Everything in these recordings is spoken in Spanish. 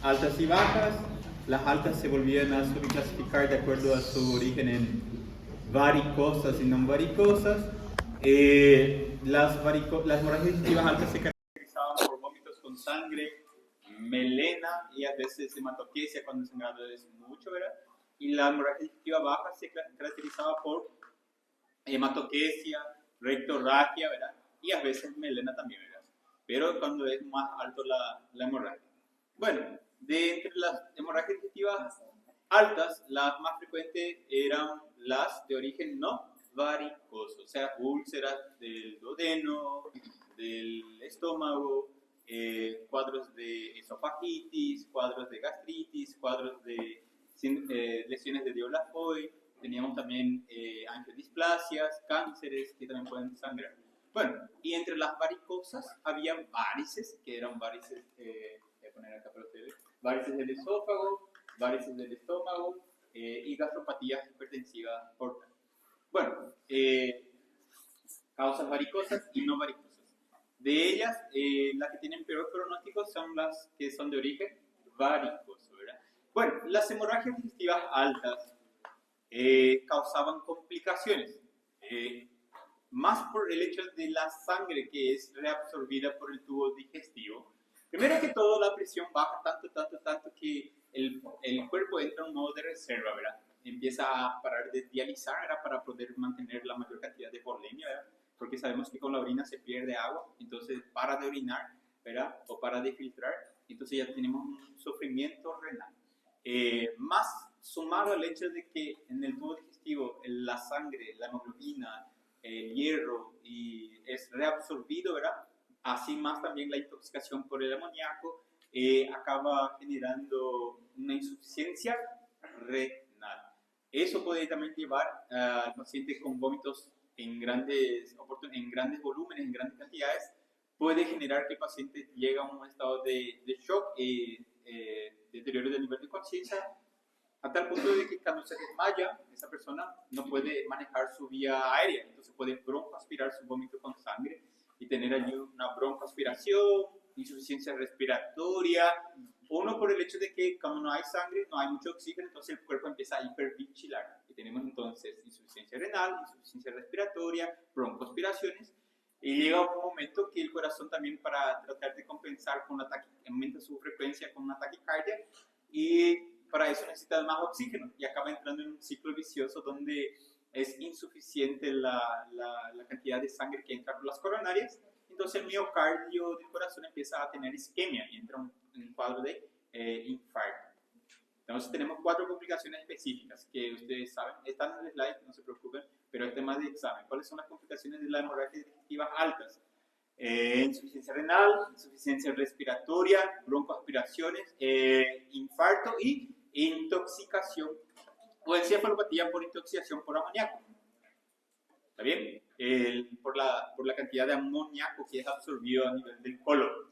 altas y bajas. Las altas se volvían a subclasificar de acuerdo a su origen en varicosas y no varicosas. Las hemorragias digestivas altas se caracterizaban por vómitos con sangre, melena y a veces hematoquesia cuando el sangrado es mucho, ¿verdad? Y la hemorragia digestiva baja se caracterizaba por hematoquesia, rectorragia, ¿verdad? Y a veces melena también, ¿verdad? Pero cuando es más alto la hemorragia. Bueno, de entre las hemorragias digestivas altas, las más frecuentes eran las de origen no varicoso, o sea, úlceras del duodeno, del estómago, cuadros de esofagitis, cuadros de gastritis, cuadros de lesiones de Diolafoy, teníamos también angiodisplasias, cánceres que también pueden sangrar. Bueno, y entre las varicosas había varices, que eran varices, voy a poner acá para ustedes, varices del esófago, varices del estómago y gastropatías hipertensivas portales. Bueno, causas varicosas y no varicosas. De ellas, las que tienen peor pronóstico son las que son de origen varicoso, ¿verdad? Bueno, las hemorragias digestivas altas causaban complicaciones, más por el hecho de la sangre que es reabsorbida por el tubo digestivo. Primero que todo, la presión baja tanto que el cuerpo entra en un modo de reserva, ¿verdad? Empieza a parar de dializar, ¿verdad? Para poder mantener la mayor cantidad de volemia, ¿verdad? Porque sabemos que con la orina se pierde agua, entonces para de orinar, ¿verdad? O para de filtrar, entonces ya tenemos un sufrimiento renal. Más sumado al hecho de que en el tubo digestivo la sangre, la hemoglobina, el hierro y es reabsorbido, ¿verdad? Así más también la intoxicación por el amoníaco acaba generando una insuficiencia renal. Eso puede también llevar al paciente con vómitos en grandes volúmenes, en grandes cantidades, puede generar que el paciente llegue a un estado de shock, deterioro del nivel de conciencia, a tal punto de que cuando se desmaya, esa persona no puede manejar su vía aérea, entonces puede broncoaspirar su vómito con sangre y tener allí una broncoaspiración, insuficiencia respiratoria, uno por el hecho de que como no hay sangre, no hay mucho oxígeno, entonces el cuerpo empieza a hiperventilar y tenemos entonces insuficiencia renal, insuficiencia respiratoria, broncoaspiraciones, y llega un momento que el corazón también para tratar de compensar con la aumenta su frecuencia con una taquicardia y para eso necesita más oxígeno y acaba entrando en un ciclo vicioso donde es insuficiente la cantidad de sangre que entra por las coronarias, entonces el miocardio del corazón empieza a tener isquemia y entra en un cuadro de infarto. Entonces tenemos 4 complicaciones específicas que ustedes saben, están en el slide, no se preocupen, pero es tema de examen. ¿Cuáles son las complicaciones de la hemorragia digestiva altas? Insuficiencia renal, insuficiencia respiratoria, broncoaspiraciones, infarto y intoxicación o encefalopatía por intoxicación por amoníaco. ¿Está bien? Por la cantidad de amoníaco que es absorbido a nivel del colon.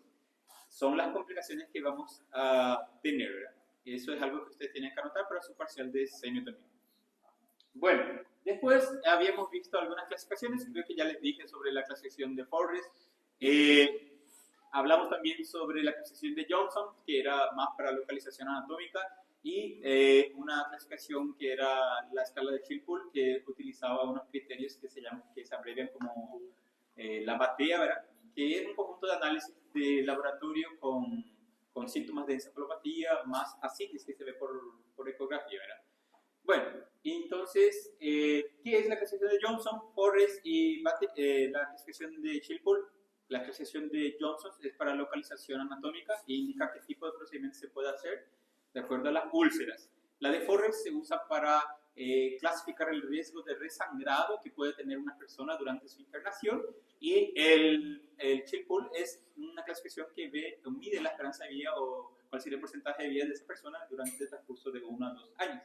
Son las complicaciones que vamos a tener, ¿verdad? Eso es algo que ustedes tienen que anotar para su parcial de diseño también. Bueno, después habíamos visto algunas clasificaciones, creo que ya les dije sobre la clasificación de Forrest. Hablamos también sobre la clasificación de Johnson, que era más para localización anatómica, y una clasificación que era la escala de Chilpool, que utilizaba unos criterios que se abrevian como la BATEA, ¿verdad? Que es un conjunto de análisis de laboratorio con síntomas de encefalopatía más ascitis que se ve por ecografía, ¿verdad? Bueno, entonces, ¿qué es la clasificación de Johnson, Forrest y la clasificación de Chilpool? La clasificación de Johnson es para localización anatómica e indica qué tipo de procedimiento se puede hacer de acuerdo a las úlceras. La de Forrest se usa para clasificar el riesgo de resangrado que puede tener una persona durante su internación y el Chilpool es una clasificación que mide la esperanza de vida o cuál sería el porcentaje de vida de esa persona durante el transcurso de 1 a 2 años.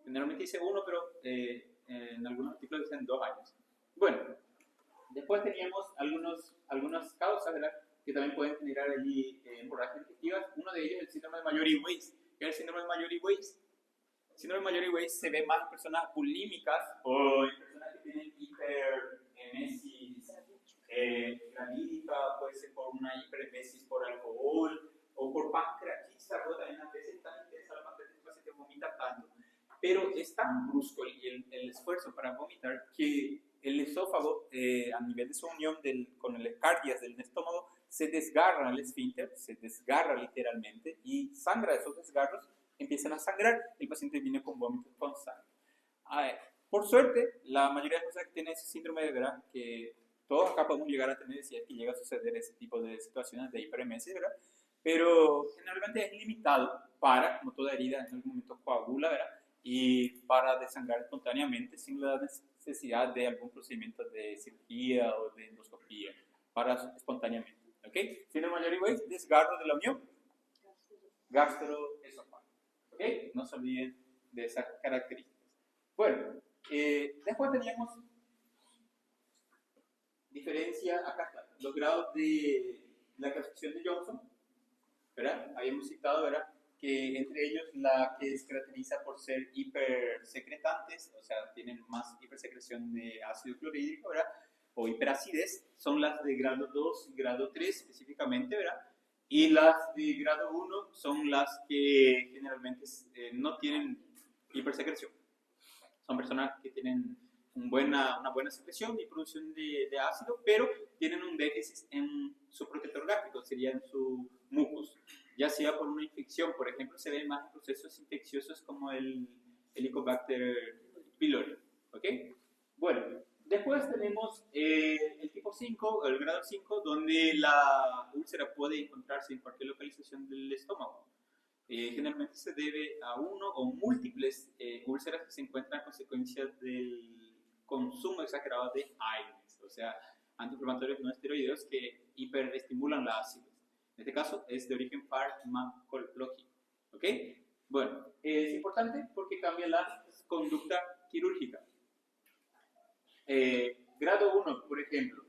Generalmente dice 1, pero en algunos artículos dicen 2 años. Bueno, después teníamos algunas causas, ¿verdad?, que también pueden generar allí hemorragias digestivas. Uno de ellos es el síndrome de Mallory-Weiss. ¿Qué es el síndrome de Mallory-Weiss? El síndrome de Mallory-Weiss se ve más en personas bulímicas o en personas que tienen hiperemesis gravídica, puede ser por una hiperemesis por alcohol o por pancreatitis, también pero es tan brusco el esfuerzo para vomitar que el esófago, a nivel de su unión con el cardias del estómago, se desgarra el esfínter, se desgarra literalmente y sangra. Esos desgarros empiezan a sangrar. El paciente viene con vómitos con sangre. Por suerte, la mayoría de las personas que tienen ese síndrome, ¿verdad? Que todos acá podemos llegar a tener, si es que llega a suceder ese tipo de situaciones de hiperemesis, ¿verdad? Pero generalmente es limitado para, como toda herida, en algún momento coagula, ¿verdad? Y para desangrar espontáneamente sin la necesidad de algún procedimiento de cirugía o de endoscopía, para espontáneamente, ¿ok? Síndrome de Mayer-Weiss, desgarro de la unión gastroesofágica, ¿ok? No se olviden de esas características. Bueno, después teníamos diferencia, acá está, los grados de la clasificación de Johnson, ¿verdad? Habíamos citado, ¿verdad? Que entre ellos la que se caracteriza por ser hipersecretantes, o sea, tienen más hipersecreción de ácido clorhídrico, ¿verdad? O hiperacidez, son las de grado 2 y grado 3 específicamente, ¿verdad? Y las de grado 1 son las que generalmente no tienen hipersecreción. Son personas que tienen una buena secreción y producción de ácido, pero tienen un déficit en su protector gástrico, sería en su mucus, ya sea por una infección. Por ejemplo, se ven más procesos infecciosos como el Helicobacter pylori, ¿ok? Bueno, después tenemos el tipo 5, el grado 5, donde la úlcera puede encontrarse en cualquier localización del estómago. Generalmente se debe a uno o múltiples úlceras que se encuentran a consecuencia del consumo exagerado de AINES, o sea, antiinflamatorios no esteroideos que hiperestimulan la acidez. En este caso es de origen farmacológico, ¿ok? Bueno, es importante porque cambia la conducta quirúrgica. Grado 1, por ejemplo,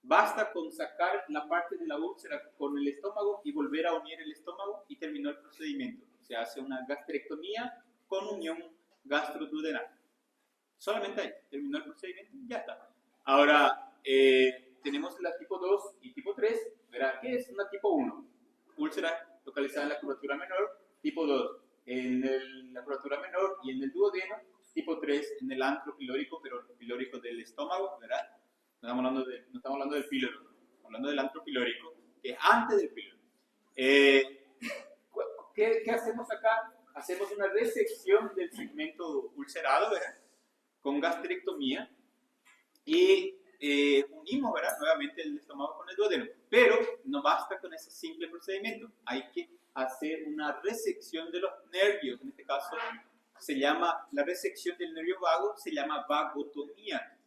basta con sacar la parte de la úlcera con el estómago y volver a unir el estómago y terminó el procedimiento. Se hace una gastrectomía con unión gastroduodenal. Solamente ahí, terminó el procedimiento y ya está. Ahora, tenemos la tipo 2 y tipo 3. ¿Verá? ¿Qué es una tipo 1? Úlcera localizada en la curvatura menor. Tipo 2, en la curvatura menor y en el duodeno. Tipo 3, en el antro pilórico, pero el pilórico del estómago, ¿verdad? No estamos hablando del píloro, estamos hablando del antro pilórico, que es antes del píloro. ¿Qué hacemos acá? Hacemos una resección del segmento ulcerado, ¿verdad? Con gastrectomía y unimos, ¿verdad? Nuevamente el estómago con el duodeno. Pero no basta con ese simple procedimiento, hay que hacer una resección de los nervios. En este caso se llama, la resección del nervio vago se llama vagotomía.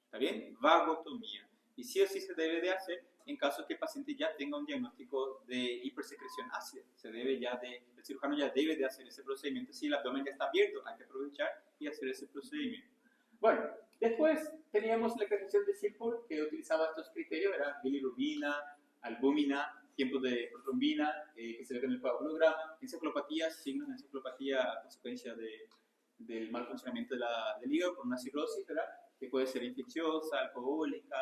¿Está bien? Vagotomía. Y sí o sí se debe de hacer en caso que el paciente ya tenga un diagnóstico de hipersecreción ácida. El cirujano ya debe de hacer ese procedimiento. Si el abdomen ya está abierto, hay que aprovechar y hacer ese procedimiento. Bueno, después teníamos la clasificación de Silpol, que utilizaba estos criterios, era bilirrubina, albúmina, tiempo de protrombina, que se ve en el coagulograma, encefalopatía, signos de encefalopatía a consecuencia del mal funcionamiento del hígado por una cirrosis, ¿verdad? Que puede ser infecciosa, alcohólica,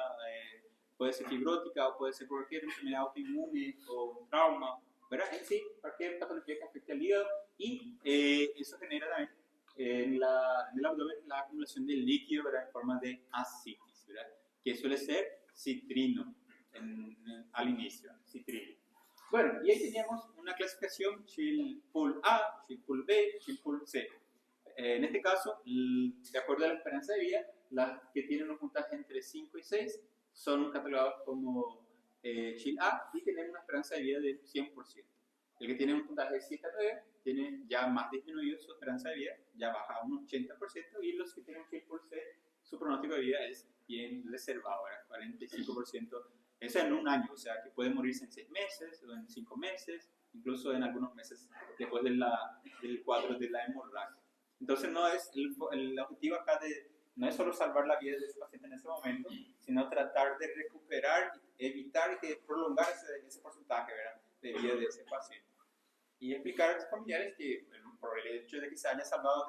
puede ser fibrótica o puede ser por cualquier enfermedad autoinmune o un trauma, ¿verdad? En sí, cualquier patología que afecte al hígado y eso genera también en el abdomen la acumulación de líquido, ¿verdad? En forma de ascitis, ¿verdad? Que suele ser citrino al inicio, citrino. Bueno, y ahí teníamos una clasificación Chill-Pool A, Chill-Pool B, Chill-Pool C. En este caso, de acuerdo a la esperanza de vida, las que tienen un puntaje entre 5 y 6 son catalogados como Chill A y tienen una esperanza de vida del 100%. El que tiene un puntaje de 7 a 9 tiene ya más disminuido su esperanza de vida, ya baja a un 80%, y los que tienen Chill-Pool C, su pronóstico de vida es bien reservado, ¿verdad? 45%. Eso en un año, o sea que puede morirse en 6 meses o en 5 meses, incluso en algunos meses después del cuadro de la hemorragia. Entonces no es el objetivo acá no es solo salvar la vida de ese paciente en ese momento, sino tratar de recuperar, evitar y prolongar ese porcentaje, ¿verdad?, de vida de ese paciente. Y explicar a los familiares que, bueno, por el hecho de que se haya salvado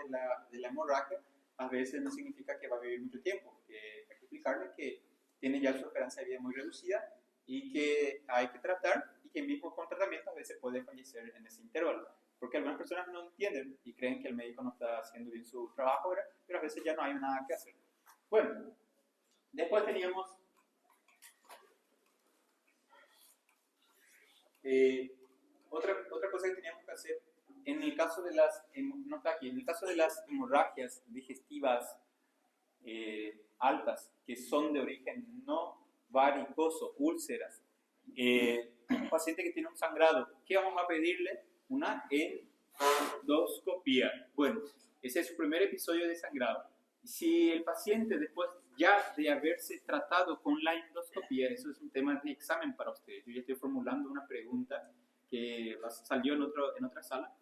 de la hemorragia, a veces no significa que va a vivir mucho tiempo. Hay que explicarles que tiene ya su esperanza de vida muy reducida y que hay que tratar, y que mismo con tratamiento a veces puede fallecer en ese intervalo. Porque algunas personas no entienden y creen que el médico no está haciendo bien su trabajo, ¿verdad? Pero a veces ya no hay nada que hacer. Bueno, después teníamos otra cosa que teníamos que hacer en el caso de las, no está aquí, en el caso de las hemorragias digestivas altas, que son de origen no varicoso, úlceras, un paciente que tiene un sangrado, ¿qué vamos a pedirle? Una endoscopía. Bueno, ese es su primer episodio de sangrado. Si el paciente después ya de haberse tratado con la endoscopía, eso es un tema de examen para ustedes. Yo ya estoy formulando una pregunta que salió en otra sala.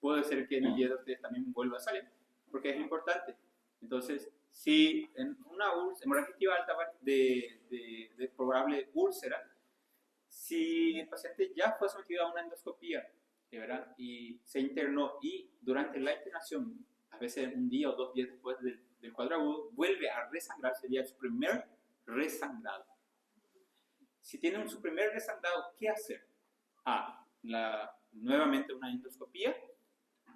Puede ser que en el día de ustedes también vuelva a salir, porque es importante. Entonces, si en una hemorragia digestiva alta de probable úlcera, si el paciente ya fue sometido a una endoscopía, ¿verdad? Y se internó y durante la internación, a veces un día o 2 días después del cuadro agudo, vuelve a resangrar, sería su primer resangrado. Si tienen su primer resangrado, ¿qué hacer? Nuevamente una endoscopía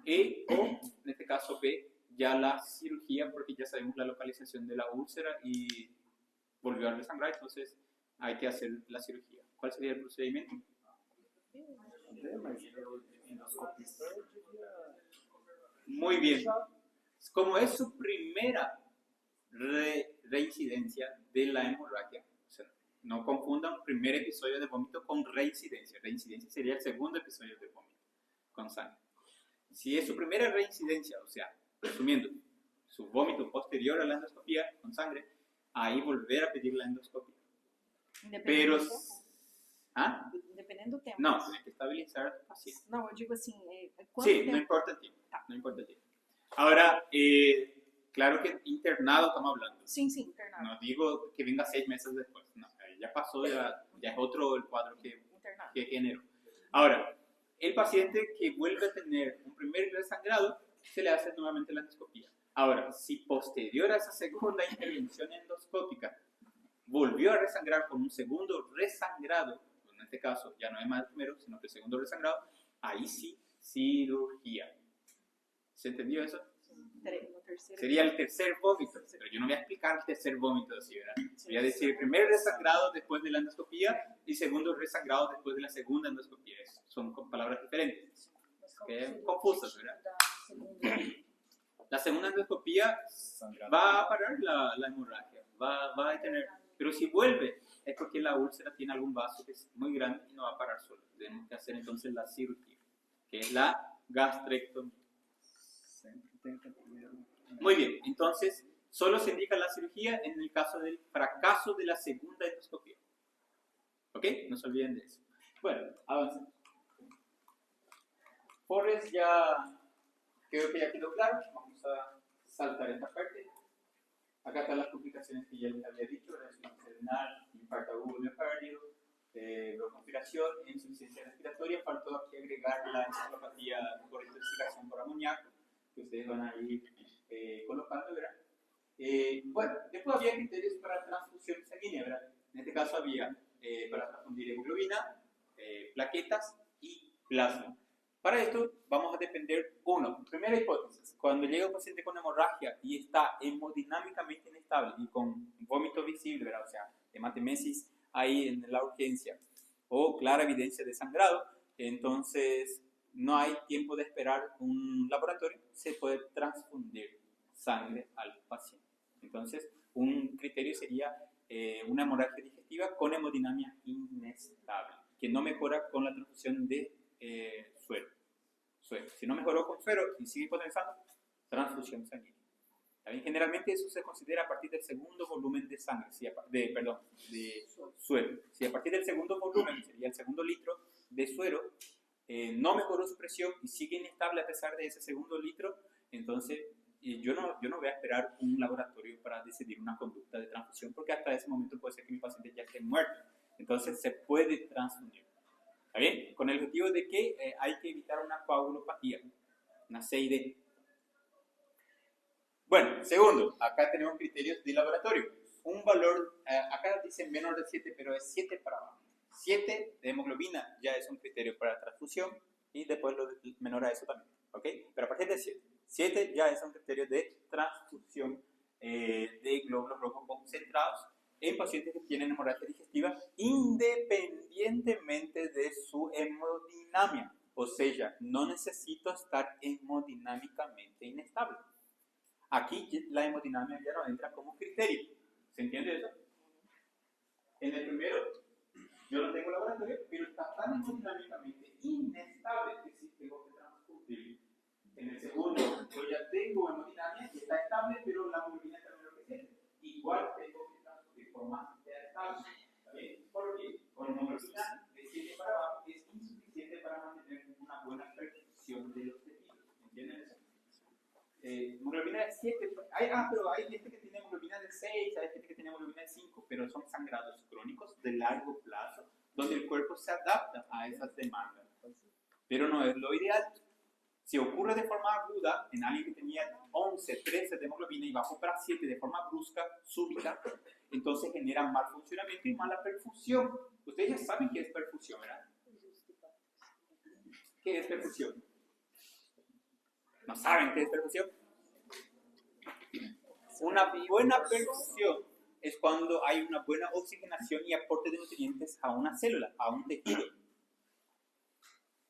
o, en este caso, B, ya la cirugía, porque ya sabemos la localización de la úlcera y volvió a resangrar, entonces hay que hacer la cirugía. ¿Cuál sería el procedimiento? Muy bien. Como es su primera reincidencia de la hemorragia, o sea, no confundan primer episodio de vómito con reincidencia. Reincidencia sería el segundo episodio de vómito con sangre. Si es su primera reincidencia, o sea, resumiendo, su vómito posterior a la endoscopía con sangre, ahí volver a pedir la endoscopia. Pero, Dependendo do tempo. não, tem que estabilizar o paciente. Não, eu digo assim, quanto Sí, tempo? no importa el tiempo. Tá. No importa el tiempo. Ahora, claro que internado estamos hablando. Sim, internado. No digo que venga 6 meses después. No, ya pasó, ya es otro el cuadro que generó. Ahora, el paciente que vuelve a tener un primer resangrado, se le hace nuevamente la endoscopia. Ahora, si posterior a esa segunda intervención endoscópica volvió a resangrar con un segundo resangrado, en este caso ya no es más el primero, sino que el segundo resangrado, ahí sí, cirugía. ¿Se entendió eso? Sería el tercer vómito, pero yo no voy a explicar el tercer vómito así, ¿verdad? Voy a decir primer resangrado después de la endoscopía y segundo resangrado después de la segunda endoscopía. Son palabras diferentes, confusas, ¿verdad? La segunda endoscopía va a parar la hemorragia, va a detener, pero si vuelve es porque la úlcera tiene algún vaso que es muy grande y no va a parar solo. Tenemos que hacer entonces la cirugía, que es la gastrectomía. Muy bien, entonces solo se indica la cirugía en el caso del fracaso de la segunda endoscopía. ¿Ok? No se olviden de eso. Bueno, avancemos. Forrest ya creo que ya quedó claro. Vamos a saltar esta parte. Acá están las complicaciones que ya les había dicho: insuficiencia renal, infarto agudo miocardio, broncoaspiración, insuficiencia respiratoria. Faltó aquí agregar la encefalopatía por intoxicación por amoníaco, que ustedes van a ir colocando, ¿verdad? Bueno, después había criterios para transfusión sanguínea, ¿verdad? En este caso había para transfundir hemoglobina, plaquetas y plasma. Para esto vamos a depender, primera hipótesis, cuando llega un paciente con hemorragia y está hemodinámicamente inestable y con vómito visible, ¿verdad? O sea, hematemesis ahí en la urgencia o clara evidencia de sangrado, entonces no hay tiempo de esperar un laboratorio, se puede transfundir sangre al paciente. Entonces, un criterio sería una hemorragia digestiva con hemodinamia inestable, que no mejora con la transfusión de suero. Si no mejoró con suero y sigue potenciando, transfusión sanguínea. También generalmente eso se considera a partir del segundo volumen de sangre, de suero. Si a partir del segundo volumen, sería el segundo litro de suero, no mejoró su presión y sigue inestable a pesar de ese segundo litro, entonces yo no voy a esperar un laboratorio para decidir una conducta de transfusión, porque hasta ese momento puede ser que mi paciente ya esté muerto. Entonces se puede transfundir. ¿Está bien? Con el objetivo de que hay que evitar una coagulopatía, una CID. Bueno, segundo, acá tenemos criterios de laboratorio. Un valor, acá dice menor de 7, pero es 7 para abajo. 7 de hemoglobina ya es un criterio para transfusión y después lo menor a eso también, ¿ok? Pero a partir de 7. 7 ya es un criterio de transfusión de glóbulos rojos concentrados en pacientes que tienen hemorragia digestiva independientemente de su hemodinamia. O sea, no necesito estar hemodinámicamente inestable. Aquí la hemodinamia ya no entra como criterio. ¿Se entiende eso? En el primero, yo no tengo laboratorio, pero está tan hemodinámicamente inestable que sí tengo que transfundir. En el segundo, yo ya tengo hemodinamia y está estable, pero la hemoglobina está menor que 7. Igual tengo que transfundir por más que sea estable. ¿Está bien? Porque con hemoglobina de 7 para abajo es insuficiente para mantener una buena perfusión de los tejidos. ¿Entienden eso? Hemoglobina de 7, pero hay gente que tiene hemoglobina de 6, hay gente que tiene hemoglobina de 5, pero son sangrados crónicos de largo plazo, donde el cuerpo se adapta a esas demandas. Pero no es lo ideal. Si ocurre de forma aguda en alguien que tenía 11, 13 de hemoglobina y bajó para 7 de forma brusca, súbita, entonces genera mal funcionamiento y mala perfusión. Ustedes ya saben qué es perfusión, ¿verdad? ¿Qué es perfusión? ¿No saben qué es perfusión? Una buena perfusión es cuando hay una buena oxigenación y aporte de nutrientes a una célula, a un tejido.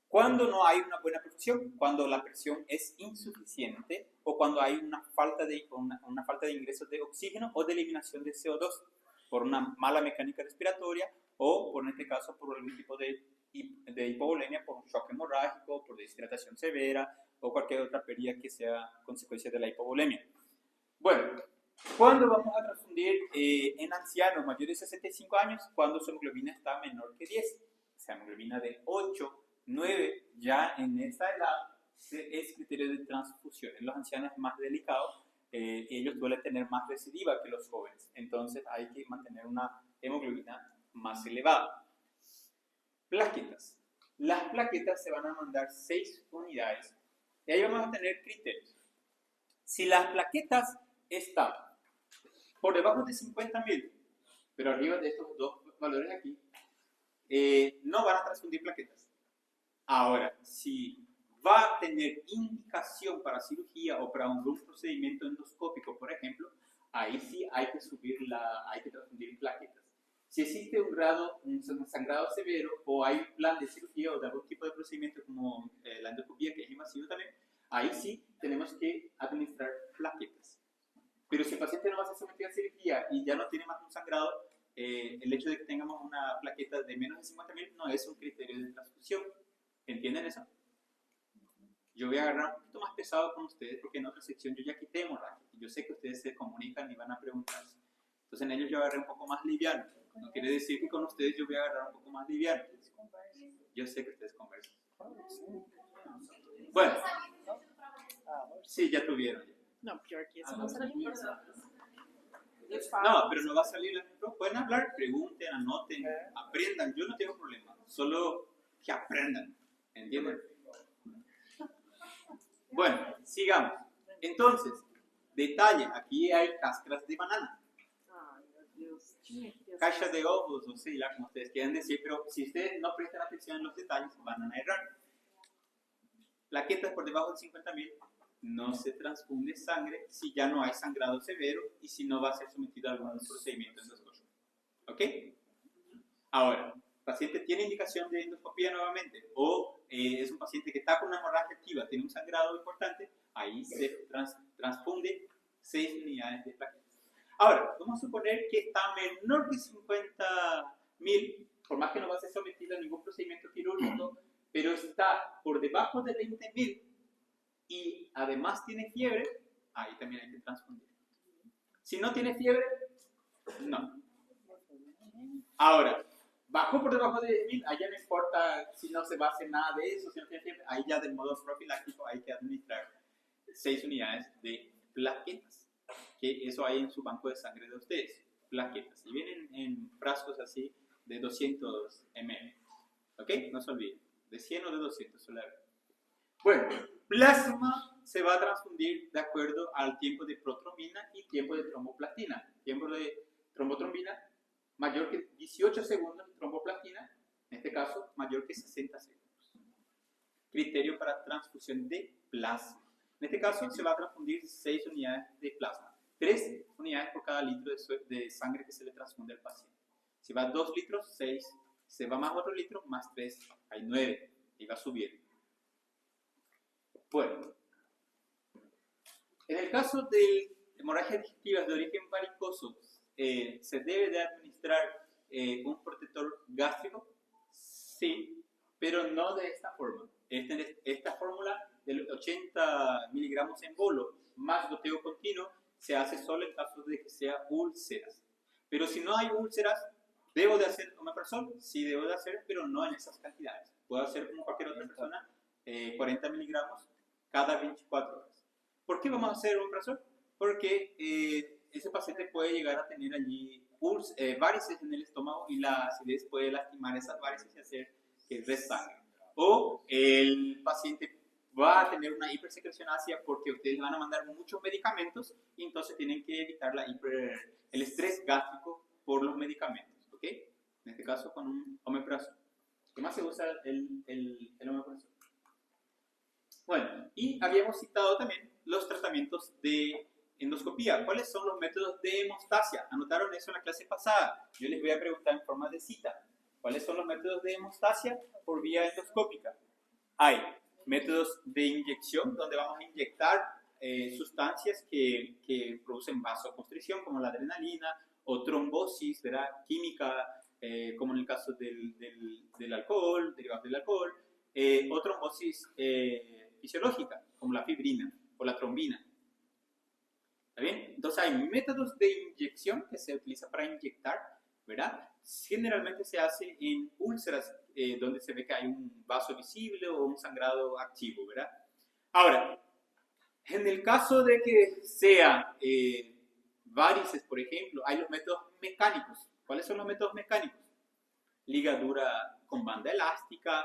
Cuando no hay una buena perfusión, cuando la presión es insuficiente o cuando hay una falta de ingresos de oxígeno o de eliminación de CO2 por una mala mecánica respiratoria o, por en este caso, por algún tipo de hipovolemia, por un shock hemorrágico, por deshidratación severa o cualquier otra pérdida que sea consecuencia de la hipovolemia. Bueno, ¿cuándo vamos a transfundir en ancianos mayores de 65 años? Cuando su hemoglobina está menor que 10, o sea, hemoglobina de 8, 9, ya en esa edad es criterio de transfusión. En los ancianos es más delicado, ellos suelen tener más recidiva que los jóvenes, entonces hay que mantener una hemoglobina más elevada. Plaquetas. Las plaquetas se van a mandar 6 unidades y ahí vamos a tener criterios. Si las plaquetas están por debajo de 50.000, pero arriba de estos dos valores aquí, no van a transfundir plaquetas. Ahora, si va a tener indicación para cirugía o para un procedimiento endoscópico, por ejemplo, ahí sí hay que hay que transfundir plaquetas. Si existe un sangrado severo o hay un plan de cirugía o de algún tipo de procedimiento como la endoscopía, que es invasivo también, ahí sí tenemos que administrar plaquetas. Pero si el paciente no va a ser sometido a cirugía y ya no tiene más un sangrado, el hecho de que tengamos una plaqueta de menos de 50.000 no es un criterio de transfusión. ¿Entienden eso? Yo voy a agarrar un poquito más pesado con ustedes porque en otra sección yo ya quité hemorragia. Yo sé que ustedes se comunican y van a preguntarse. Entonces en ellos yo agarré un poco más liviano. No quiere decir que con ustedes yo voy a agarrar un poco más liviano. Yo sé que ustedes conversan. Bueno. Sí, ya tuvieron. Não, pior que esse não sabia. No, pero no va a salir. Pueden hablar, pregunten, anoten, aprendan. Yo no tengo problema. Solo que aprendan. ¿Entienden? Bueno, sigamos. Entonces, detalle. Aquí hay cáscaras de banana. Ai, meu Deus. Tinha que ter Caixa de ovos, o sea, como ustedes quieran decir, pero si ustedes no prestan atención en los detalles, van a errar. Plaquetas por debajo de 50.000, no se transfunde sangre si ya no hay sangrado severo y si no va a ser sometido a algún procedimiento endoscópico. ¿Ok? Ahora, el paciente tiene indicación de endoscopía nuevamente o es un paciente que está con una hemorragia activa, tiene un sangrado importante, ahí se transfunde 6 unidades de plaquetas. Ahora, vamos a suponer que está menor de 50.000, por más que no va a ser sometido a ningún procedimiento quirúrgico, pero está por debajo de 20.000 y además tiene fiebre, ahí también hay que transfundir. Si no tiene fiebre, no. Ahora, bajó por debajo de 10.000, allá no importa si no se va a hacer nada de eso, si no tiene fiebre, ahí ya de modo profiláctico hay que administrar 6 unidades de plaquetas, que eso hay en su banco de sangre de ustedes, plaquetas, y vienen en frascos así de 200 ml, ¿ok? No se olviden, de 100 o de 200 suele haber. Bueno, plasma se va a transfundir de acuerdo al tiempo de protrombina y tiempo de tromboplastina. Tiempo de trombotrombina mayor que 18 segundos, tromboplastina, en este caso, mayor que 60 segundos. criterio para transfusión de plasma. En este caso se va a transfundir 6 unidades de plasma, 3 unidades por cada litro de sangre que se le transfunde al paciente. Si va 2 litros, 6, se va más otro litro, más 3, hay 9, y va subiendo. Bueno, en el caso de hemorragias digestivas de origen varicoso, ¿se debe de administrar un protector gástrico? Sí, pero no de esta forma. Esta fórmula de 80 miligramos en bolo más goteo continuo se hace solo en caso de que sea úlceras. Pero si no hay úlceras, ¿debo de hacer omeprazol? Sí, debo de hacer, pero no en esas cantidades. Puedo hacer como cualquier otra persona, 40 miligramos cada 24 horas. ¿Por qué vamos a hacer omeprazol? Porque ese paciente puede llegar a tener allí varices en el estómago y la acidez puede lastimar esas varices y hacer que resangre. O el paciente va a tener una hipersecreción ácida porque ustedes van a mandar muchos medicamentos y entonces tienen que evitar el estrés gástrico por los medicamentos, ¿ok? En este caso con un omeprazol. ¿Qué más se usa el omeprazol? Bueno, y habíamos citado también los tratamientos de endoscopía. ¿Cuáles son los métodos de hemostasia? Anotaron eso en la clase pasada. Yo les voy a preguntar en forma de cita. ¿Cuáles son los métodos de hemostasia por vía endoscópica? Hay métodos de inyección, donde vamos a inyectar sustancias que producen vasoconstricción, como la adrenalina, o trombosis, ¿verdad? Química, como en el caso del alcohol, derivados del alcohol, o trombosis fisiológica, como la fibrina o la trombina. ¿Está bien? Entonces hay métodos de inyección que se utiliza para inyectar, ¿verdad? Generalmente se hace en úlceras donde se ve que hay un vaso visible o un sangrado activo, ¿verdad? Ahora, en el caso de que sea varices, por ejemplo, hay los métodos mecánicos. ¿Cuáles son los métodos mecánicos? Ligadura con banda elástica,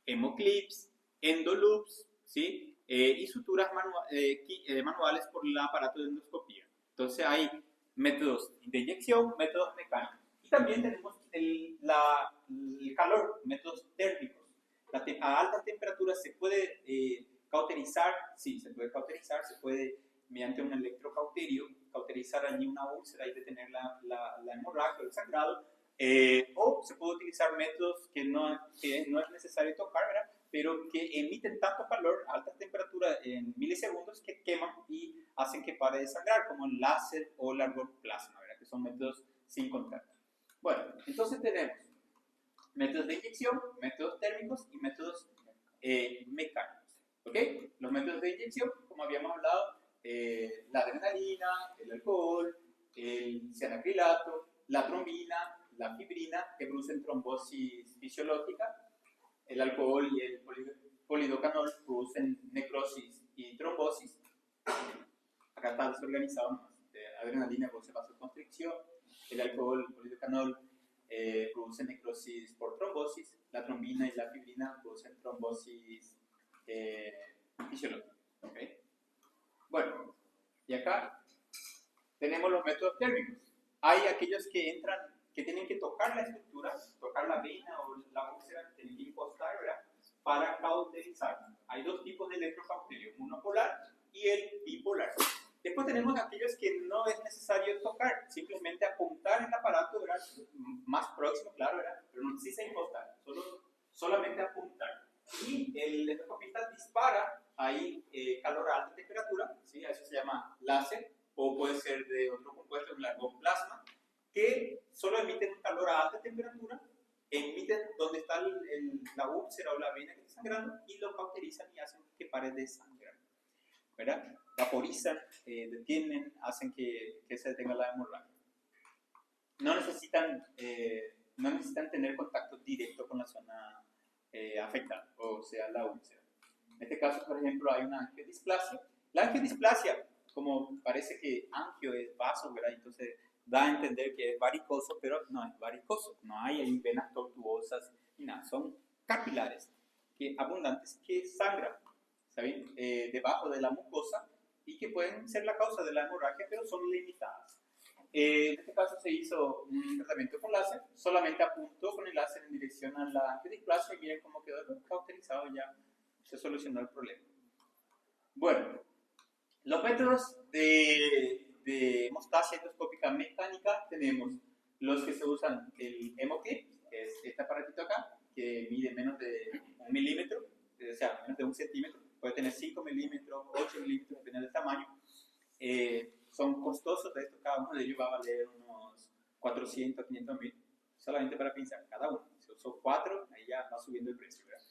hemoclips, endoloops, ¿sí? Y suturas manuales por el aparato de endoscopía. Entonces hay métodos de inyección, métodos mecánicos. Y también tenemos el calor, métodos térmicos. A altas temperaturas se puede cauterizar, sí, se puede cauterizar, se puede mediante un electrocauterio cauterizar allí una úlcera y detener la hemorragia o el sangrado. O se puede utilizar métodos que no es necesario tocar, ¿verdad? Pero que emiten tanto calor a altas temperaturas en milisegundos que queman y hacen que pare de sangrar, como el láser o el argoplasma, ¿verdad? Que son métodos sin contacto. Bueno, entonces tenemos métodos de inyección, métodos térmicos y métodos mecánicos. ¿Ok? Los métodos de inyección, como habíamos hablado, la adrenalina, el alcohol, el cianacrilato, la trombina, la fibrina, que producen trombosis fisiológica. El alcohol y el polidocanol producen necrosis y trombosis. Acá está desorganizado más. Adrenalina produce vasoconstricción, el alcohol, el polidocanol producen necrosis por trombosis, la trombina y la fibrina producen trombosis fisiológica. ¿Okay? Bueno, y acá tenemos los métodos térmicos. Hay aquellos que entran, que tienen que tocar la estructura, tocar la vena o la úlcera, tienen que impostar, ¿verdad? Para cauterizar. Hay dos tipos de electrocauterio, uno polar y el bipolar. Después tenemos aquellos que no es necesario tocar, simplemente apuntar el aparato, ¿verdad? Más próximo, claro, ¿verdad? Pero no necesita impostar, solamente apuntar. Y el endoscopista dispara ahí calor a alta temperatura, ¿sí? Eso se llama láser, o puede ser de otro compuesto, el argoplasma, que solo emiten un calor a alta temperatura, emiten donde está la úlcera o la vena que está sangrando y lo cauterizan y hacen que pare de sangrar, ¿verdad? Vaporizan, detienen, hacen que se detenga la hemorragia. No necesitan tener contacto directo con la zona afectada, o sea, la úlcera. En este caso, por ejemplo, hay una angiodisplasia. La angiodisplasia, como parece que angio es vaso, ¿verdad? Entonces da a entender que es varicoso, pero no es varicoso. No hay venas tortuosas ni nada. Son capilares abundantes que sangran, ¿saben? Debajo de la mucosa y que pueden ser la causa de la hemorragia, pero son limitadas. en este caso se hizo un tratamiento con láser, solamente apuntó con el láser en dirección a la antidisplasia y miren cómo quedó cauterizado, ya se solucionó el problema. Bueno, los métodos de hemostasia endoscópica mecánica tenemos los que se usan el hemoclip, que es este aparatito acá, que mide menos de 1 milímetro, o sea, menos de 1 centímetro, puede tener 5 milímetros, 8 milímetros, depende del tamaño. Son costosos, de esto cada uno de ellos va a valer unos 400, 500 mil, solamente para pinzar cada uno. Si usó 4, ahí ya va subiendo el precio, ¿verdad?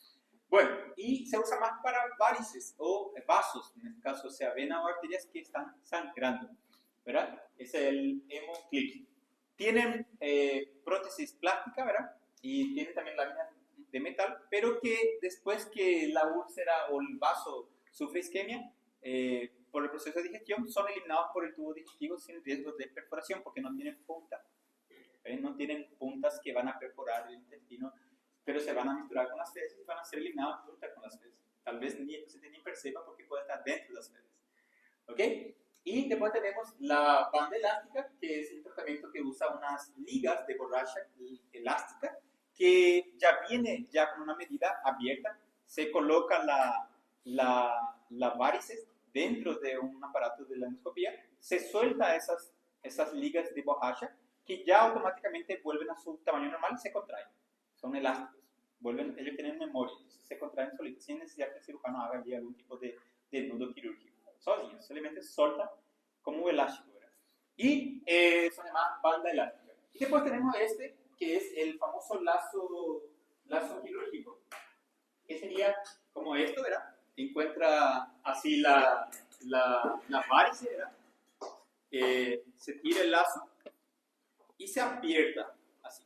Bueno, y se usa más para varices o vasos, en este caso, o sea, venas o arterias que están sangrando, ¿verdad? Es el hemoclip. Tienen prótesis plástica, ¿verdad? Y tienen también láminas de metal, pero que después que la úlcera o el vaso sufre isquemia, por el proceso de digestión, son eliminados por el tubo digestivo sin riesgo de perforación, porque no tienen punta. No tienen puntas que van a perforar el intestino, pero se van a misturar con las feces y van a ser eliminados junto con las feces. Tal vez ni el paciente ni perciba porque puede estar dentro de las feces. ¿Ok? Y después tenemos la banda elástica, que es un tratamiento que usa unas ligas de borracha elástica, que ya viene ya con una medida abierta. Se coloca la varices dentro de un aparato de la endoscopía, se suelta esas ligas de borracha que ya automáticamente vuelven a su tamaño normal y se contraen. Son elásticos. Ellos tienen memoria, se contraen solitos sin necesidad que el cirujano haga allí algún tipo de nudo quirúrgico. Solamente solta como un elástico, ¿verdad? Y se llama banda elástica. Y después tenemos este, que es el famoso lazo quirúrgico, que sería como esto, ¿verdad? Encuentra así la varice, ¿verdad? Se tira el lazo y se aprieta, así,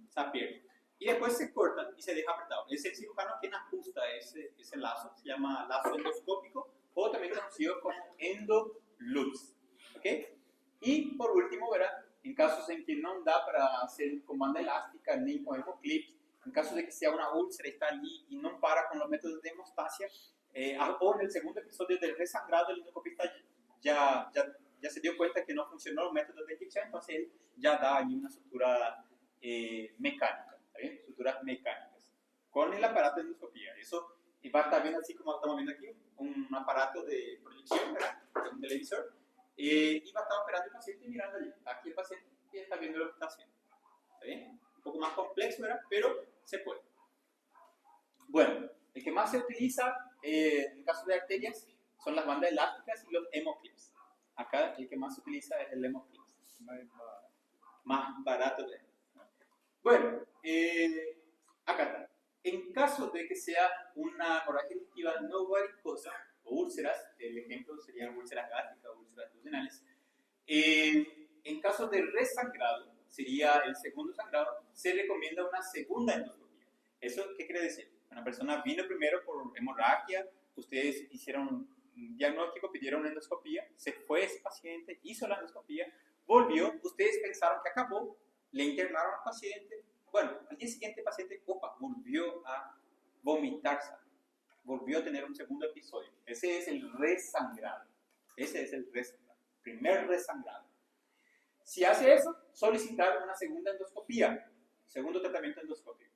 se aprieta. Y después se corta y se deja apretado. Es el cirujano quien ajusta ese lazo, se llama lazo endoscópico o también conocido como endolux. ¿Ok? Y por último, ¿verdad? En casos en que no da para hacer con banda elástica ni con hemoclips, en caso de que sea una úlcera y está allí y no para con los métodos de hemostasia, o en el segundo episodio del resangrado, el endoscopista ya se dio cuenta que no funcionó el método de inyección, entonces él ya da allí una sutura mecánica, ¿está bien? Suturas mecánicas, con el aparato de endoscopía. Eso va a estar bien así como estamos viendo aquí, un aparato de proyección, ¿verdad? Un televisor, y va a estar operando el paciente y mirando allí. Aquí el paciente está viendo lo que está haciendo. ¿Está bien? Un poco más complejo, ¿verdad? Pero se puede. Bueno, el que más se utiliza en el caso de arterias son las bandas elásticas y los hemoclips. Acá el que más se utiliza es el hemoclips. Más barato de. Bueno, acá está. En caso de que sea una hemorragia digestiva no varicosa o úlceras, el ejemplo serían úlceras gástricas o úlceras duodenales. En caso de resangrado, sería el segundo sangrado, se recomienda una segunda endoscopía. ¿Eso qué quiere decir? Una persona vino primero por hemorragia, ustedes hicieron un diagnóstico, pidieron una endoscopía, se fue ese paciente, hizo la endoscopía, volvió, ustedes pensaron que acabó, le internaron al paciente, bueno, al día siguiente el paciente, volvió a vomitarse, volvió a tener un segundo episodio. Ese es el resangrado. Ese es el resangrado, primer resangrado. Si hace eso, solicitar una segunda endoscopía, segundo tratamiento endoscópico.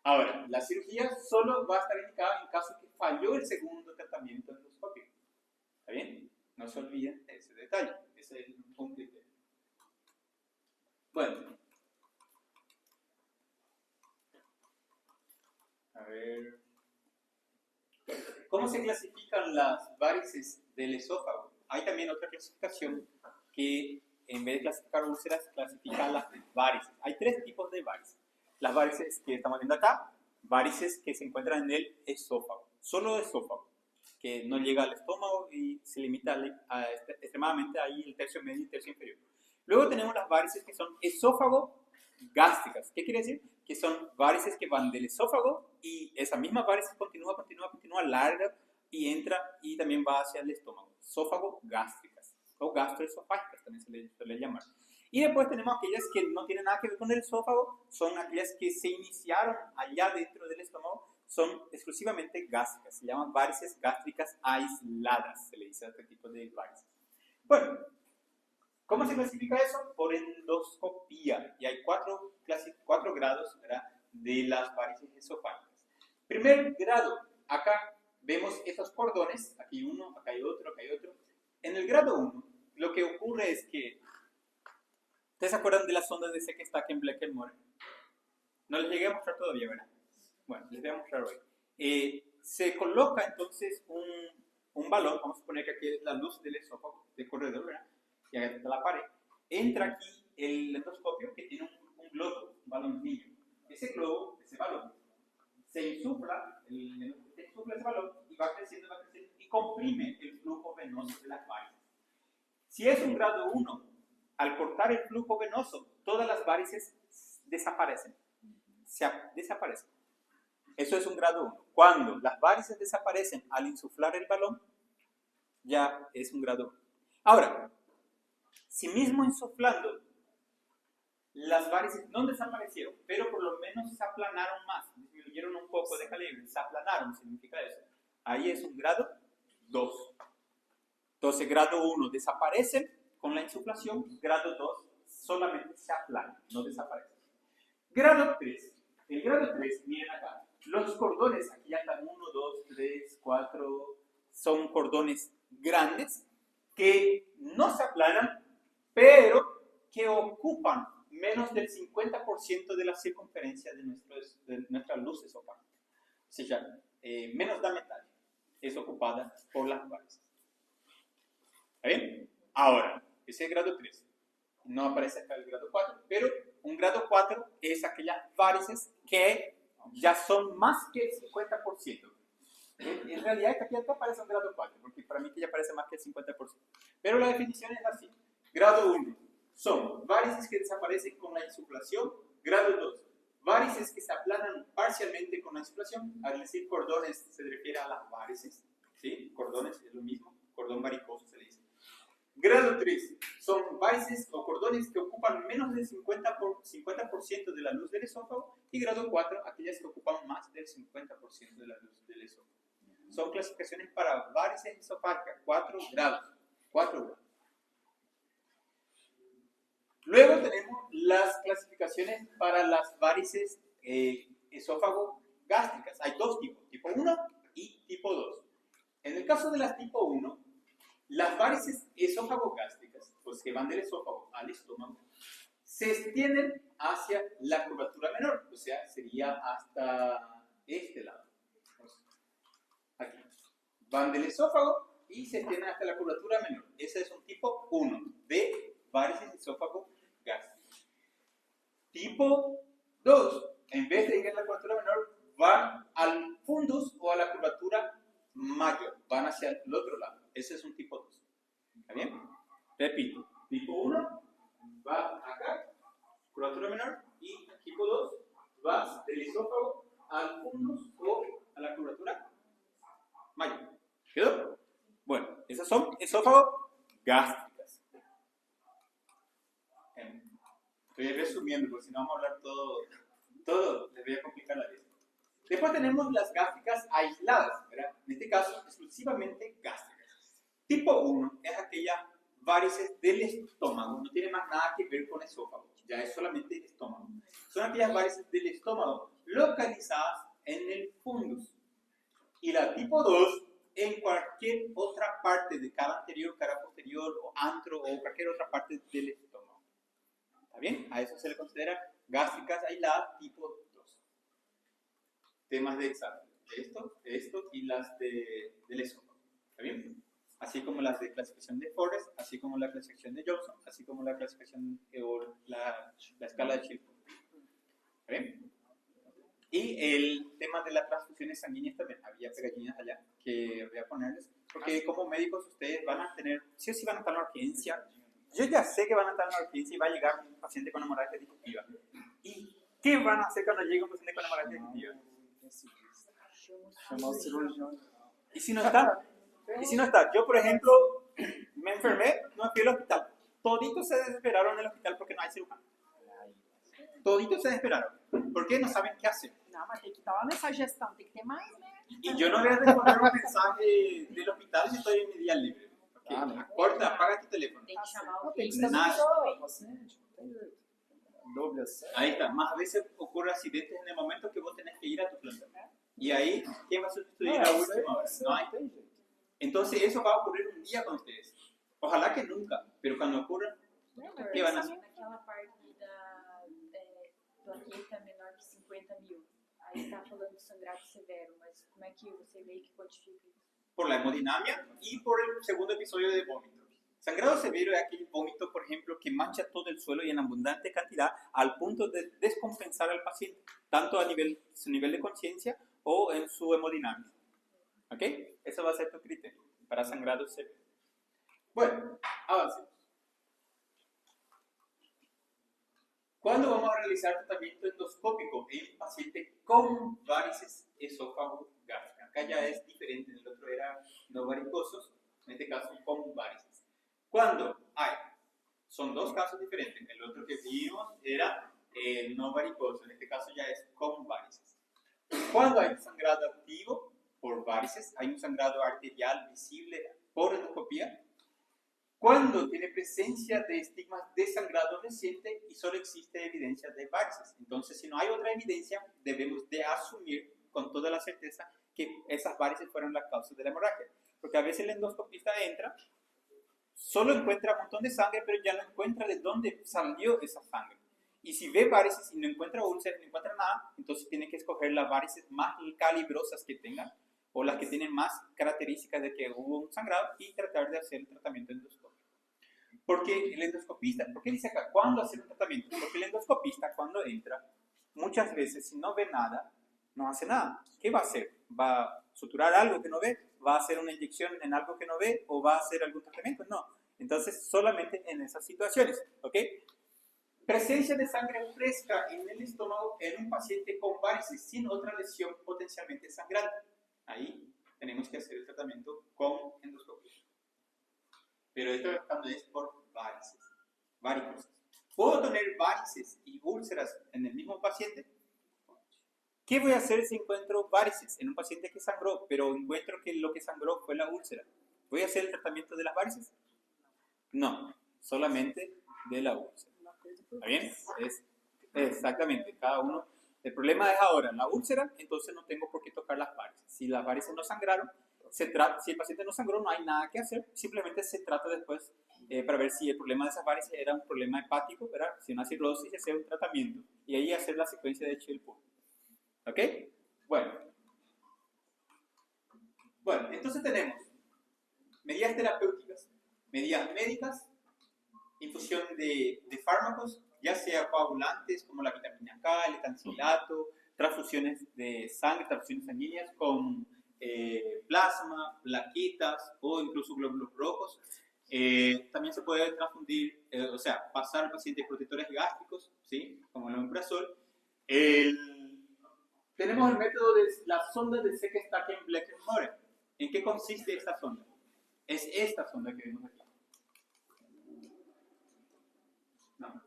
Ahora, la cirugía solo va a estar indicada en caso que falló el segundo tratamiento endoscópico. ¿Está bien? No se olviden ese detalle. Ese es un criterio. Bueno. A ver. ¿Cómo se clasifican las varices del esófago? Hay también otra clasificación que en vez de clasificar úlceras, clasifica las varices. Hay tres tipos de varices. Las varices que estamos viendo acá, varices que se encuentran en el esófago, solo esófago, que no llega al estómago y se limita a extremadamente ahí el tercio medio y el tercio inferior. Luego tenemos las varices que son esófago gástricas. ¿Qué quiere decir? Que son varices que van del esófago y esa misma varices continúa larga y entra y también va hacia el estómago. Esófago gástricas o gastroesofágicas también se les suele llamar. Y después tenemos aquellas que no tienen nada que ver con el esófago, son aquellas que se iniciaron allá dentro del estómago, son exclusivamente gástricas, se llaman varices gástricas aisladas, se le dice a este tipo de varices. Bueno, ¿Cómo se clasifica eso? Por endoscopía. Y hay cuatro grados, ¿verdad?, de las varices esofágicas. Primer grado, acá vemos estos cordones, aquí hay uno, acá hay otro, acá hay otro. En el grado 1, lo que ocurre es que, ¿ustedes se acuerdan de las ondas de Seck-Stack en Black-More? No les llegué a mostrar todavía, ¿verdad? Bueno, les voy a mostrar hoy. Se coloca entonces un balón, vamos a poner que aquí es la luz del esófago, del corredor, ¿verdad?, y acá está la pared. Entra aquí el endoscopio que tiene un globo, un balonillo. Ese globo, ese balón, se insufla, ese balón y va creciendo y comprime el flujo venoso de las varices. Si es un grado 1, al cortar el flujo venoso, todas las varices desaparecen. Desaparecen. Eso es un grado 1. Cuando las varices desaparecen al insuflar el balón, ya es un grado 1. Ahora, si mismo insuflando, las varices no desaparecieron, pero por lo menos se aplanaron más, disminuyeron un poco de calibre, se aplanaron, significa eso. Ahí es un grado 2. Entonces, grado 1 desaparecen con la insuflación, grado 2 solamente se aplanan, no desaparecen. Grado 3. El grado 3, miren acá, los cordones, aquí ya están 1, 2, 3, 4, son cordones grandes que no se aplanan, pero que ocupan menos del 50% de la circunferencia de nuestra luz esofágica. O sea, menos de la mitad es ocupada por las varices. ¿Está bien? Ahora, ese es el grado 3. No aparece acá el grado 4, pero un grado 4 es aquellas varices que ya son más que el 50%. En realidad, aquí aparece un grado 4, porque para mí que ya aparece más que el 50%. Pero la definición es así. Grado 1 son varices que desaparecen con la insuflación. Grado 2, varices que se aplanan parcialmente con la insuflación. Al decir cordones se refiere a las varices. ¿Sí? Cordones es lo mismo. Cordón varicoso se le dice. Grado 3 son varices o cordones que ocupan menos del 50% de la luz del esófago. Y grado 4, aquellas que ocupan más del 50% de la luz del esófago. Son clasificaciones para varices esofágicas, 4 grados. 4 grados. Luego tenemos las clasificaciones para las varices esófago-gástricas. Hay dos tipos, tipo 1 y tipo 2. En el caso de las tipo 1, las varices esófago-gástricas, pues que van del esófago al estómago, se extienden hacia la curvatura menor, o sea, sería hasta este lado. Aquí. Van del esófago y se extienden hasta la curvatura menor. Ese es un tipo 1 de varices esófago-gástricas. Tipo 2, en vez de ir a la curvatura menor, van al fundus o a la curvatura mayor, van hacia el otro lado. Ese es un tipo 2. ¿Está bien? Repito, tipo 1 va acá, curvatura menor, y tipo 2 va del esófago al fundus o a la curvatura mayor. ¿Quedó? Bueno, esas son esófago-gástricas. Estoy resumiendo, porque si no vamos a hablar todo les voy a complicar la vida. Después tenemos las gástricas aisladas, ¿verdad? En este caso, exclusivamente gástricas. Tipo 1 es aquella varices del estómago, no tiene más nada que ver con esófago, ya es solamente el estómago. Son aquellas varices del estómago localizadas en el fundus. Y la tipo 2 en cualquier otra parte de cara anterior, cara posterior, o antro, o cualquier otra parte del estómago. ¿Está bien? A eso se le considera gástricas aisladas tipo 2. Temas de examen. Esto y las del esófago. ¿Está bien? Así como las de clasificación de Forrest, así como la clasificación de Johnson, así como la clasificación o la escala de Chilcott. ¿Está bien? Y el tema de las transfusiones sanguíneas también. Había pequeñas allá que voy a ponerles. Porque como médicos ustedes van a tener, sí o sí van a estar en la urgencia. Yo ya sé que van a estar en la urgencia y va a llegar un paciente con hemorragia digestiva. ¿Y qué van a hacer cuando llegue un paciente con hemorragia digestiva? ¿Y si no está? ¿Y si no está? Yo, por ejemplo, me enfermé, no fui al hospital. Toditos se desesperaron en el hospital porque no hay cirujano. Toditos se desesperaron. ¿Por qué? No saben qué hacer. Não, mas tem que estar lá nessa gestão, tem que ter mais, né? Y yo no voy a responder un mensaje del hospital si estoy en mi día libre. ¿Ok? ¿Qué? Ah, não. Corta, apaga tu teléfono. Tem que chamar Não, o tem que vídeo. estabilizar o paciente. Tem jeito. Doble acesso. Ahí está. Más veces ocurre accidentes en el momento que vos tenés que ir a tu planta. Y ahí, ¿quién va a sustituir a última hora? No hay. Tem jeito. Entonces, eso va a ocurrir un día con ustedes. Ojalá que nunca, pero cuando ocurra, Não, que van a hacer? naquela parte da plaqueta menor que 50.000. Aí está falando de sangrado severo, mas como é que você meio que quantifica isso? por la hemodinamia y por el segundo episodio de vómito. Sangrado severo es aquel vómito, por ejemplo, que mancha todo el suelo y en abundante cantidad al punto de descompensar al paciente, tanto a su nivel de conciencia o en su hemodinamia. ¿Ok? Eso va a ser tu criterio para sangrado severo. Bueno, avancemos. ¿Cuándo vamos a realizar tratamiento endoscópico en paciente con varices esófago-gástricas? Acá ya es diferente, el otro era no varicosos, en este caso con varices. ¿Cuándo hay? Son dos casos diferentes. El otro que vimos era no varicoso, en este caso ya es con varices. ¿Cuándo hay un sangrado activo por varices? Hay un sangrado arterial visible por endoscopía. Cuando tiene presencia de estigmas de sangrado reciente y solo existe evidencia de varices. Entonces, si no hay otra evidencia, debemos de asumir con toda la certeza que esas varices fueron la causa de la hemorragia. Porque a veces el endoscopista entra, solo encuentra un montón de sangre, pero ya no encuentra de dónde salió esa sangre. Y si ve varices y no encuentra úlceras, no encuentra nada, entonces tiene que escoger las varices más calibrosas que tengan o las que tienen más características de que hubo un sangrado y tratar de hacer el tratamiento endoscópico. Porque el endoscopista, ¿por qué dice acá? ¿Cuándo hacer un tratamiento? Porque el endoscopista cuando entra, muchas veces si no ve nada, no hace nada. ¿Qué va a hacer? ¿Va a suturar algo que no ve? ¿Va a hacer una inyección en algo que no ve? ¿O va a hacer algún tratamiento? No. Entonces, solamente en esas situaciones, ¿ok? Presencia de sangre fresca en el estómago en un paciente con varices sin otra lesión potencialmente sangrante. Ahí tenemos que hacer el tratamiento con endoscopia. Pero esto cuando es por varices, varicosas. ¿Puedo tener varices y úlceras en el mismo paciente? ¿Qué voy a hacer si encuentro varices en un paciente que sangró, pero encuentro que lo que sangró fue la úlcera? ¿Voy a hacer el tratamiento de las varices? No, solamente de la úlcera. ¿Está bien? Exactamente, cada uno. El problema es ahora la úlcera, entonces no tengo por qué tocar las varices. Si las varices no sangraron, si el paciente no sangró, no hay nada que hacer. Simplemente se trata después para ver si el problema de esas varices era un problema hepático, ¿verdad? Si una cirrosis, hacer un tratamiento. Y ahí hacer la secuencia de Chill-Pugh. ¿Ok? Bueno, entonces tenemos medidas terapéuticas, medidas médicas, infusión de fármacos, ya sea coagulantes como la vitamina K, el etancilato, transfusiones de sangre, transfusiones sanguíneas con plasma, plaquetas o incluso glóbulos rojos. También se puede transfundir, pasar al paciente protectores gástricos, ¿sí? Como el omeprazol. Tenemos el método de la sonda de Seck-Stacken-Blechen-Moore. ¿En qué consiste esta sonda? Es esta sonda que vemos aquí. No.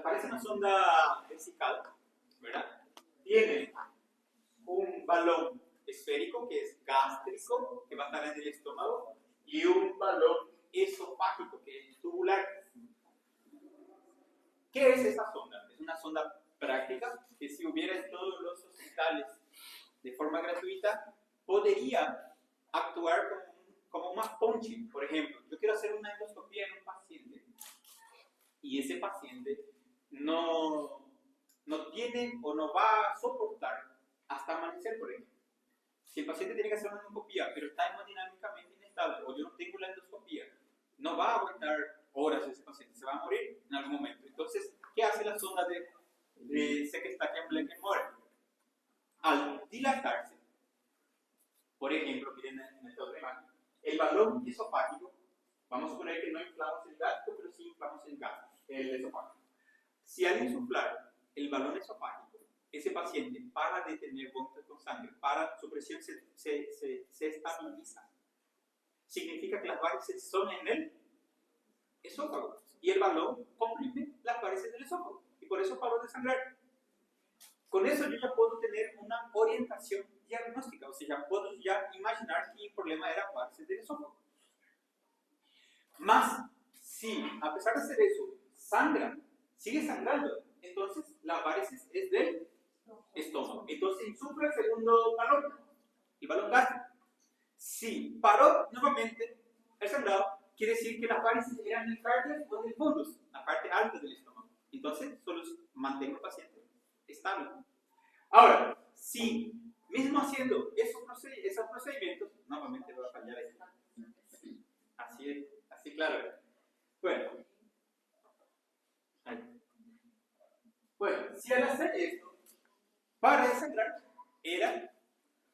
Parece una sonda vesicada, ¿verdad? Tiene un balón esférico que es gástrico, que va a estar en el estómago, y un balón esofágico que es tubular. ¿Qué es esa sonda? Es una sonda práctica que si hubiera en todos los hospitales de forma gratuita, podría actuar como más punching. Por ejemplo, yo quiero hacer una endoscopía en un paciente y ese paciente no tiene o no va a soportar hasta amanecer, por ejemplo. Si el paciente tiene que hacer una endoscopía, pero está hemodinámicamente inestable o yo no tengo la endoscopía, no va a aguantar horas ese paciente, se va a morir en algún momento. Entonces, ¿qué hace la sonda de Seck-Stacken-Blechen-Moore? Al dilatarse, por ejemplo, miren en esta otra imagen, el balón esofágico, vamos a suponer que no inflamos el gástrico, pero sí inflamos el esofágico. Si al insuflar el balón esofágico, ese paciente para de tener vómitos con sangre, su presión se estabiliza. Significa que las varices son en el esófago y el balón comprime las varices del esófago y por eso paró de sangrar. Con eso yo ya puedo tener una orientación diagnóstica, o sea, ya puedo imaginar que el problema era varices del esófago. Más, si a pesar de hacer eso, sangra, sigue sangrando, entonces la varices es del estómago. Entonces insufla el segundo balón, el balón gástrico. Si paró nuevamente el sangrado, quiere decir que las varices eran en el cardias o en el fundus, la parte alta del estómago. Entonces, solo mantengo al paciente estable. Ahora, si mismo haciendo esos procedimientos, nuevamente va a fallar ahí. Así es, así claro. Bueno, si al hacer esto, para de sangrar, era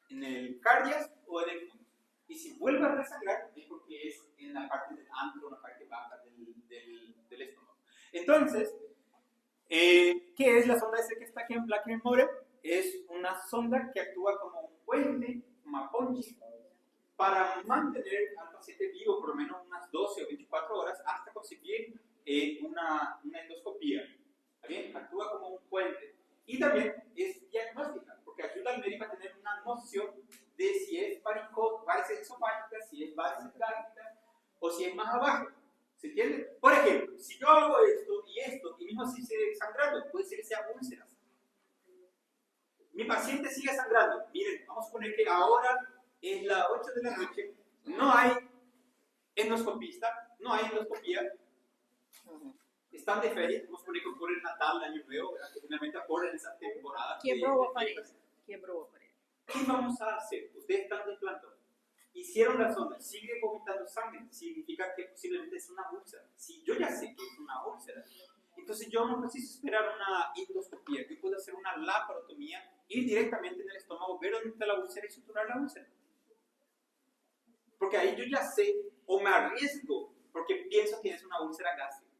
en el cardias o en el fundus. Y si vuelve a resangrar, es porque es en la parte del antro, la parte baja del estómago. Entonces, ¿qué es la sonda esa que está aquí en Plaquemine-Moore? Es una sonda que actúa como un puente, una ponche, para mantener al paciente vivo por lo menos unas 12 o 24 horas hasta conseguir una endoscopía. ¿Está bien? Actúa como un puente. Y también es diagnóstica, porque ayuda al médico a tener una noción de si es varices esofágicas, si es varices gástricas o si es más abajo. ¿Se entiende? Por ejemplo, si yo hago esto, y mismo si sigue sangrando, puede ser que sea úlceras. Mi paciente sigue sangrando. Miren, vamos a suponer que ahora es las 8 de la noche, no hay endoscopista, no hay endoscopía, están de feria, vamos a suponer que ocurre el Natal, el Año Nuevo, que finalmente ocurre en esa temporada. Quebrou a parede. Quebrou a parede. ¿Qué vamos a hacer? Ustedes están de plantón. Hicieron la sonda, sigue vomitando sangre, significa que posiblemente es una úlcera. Si yo ya sé que es una úlcera, entonces yo no preciso esperar una endoscopía, yo puedo hacer una laparotomía, ir directamente en el estómago, ver dónde está la úlcera y suturar la úlcera. Porque ahí yo ya sé, o me arriesgo, porque pienso que es una úlcera gástrica.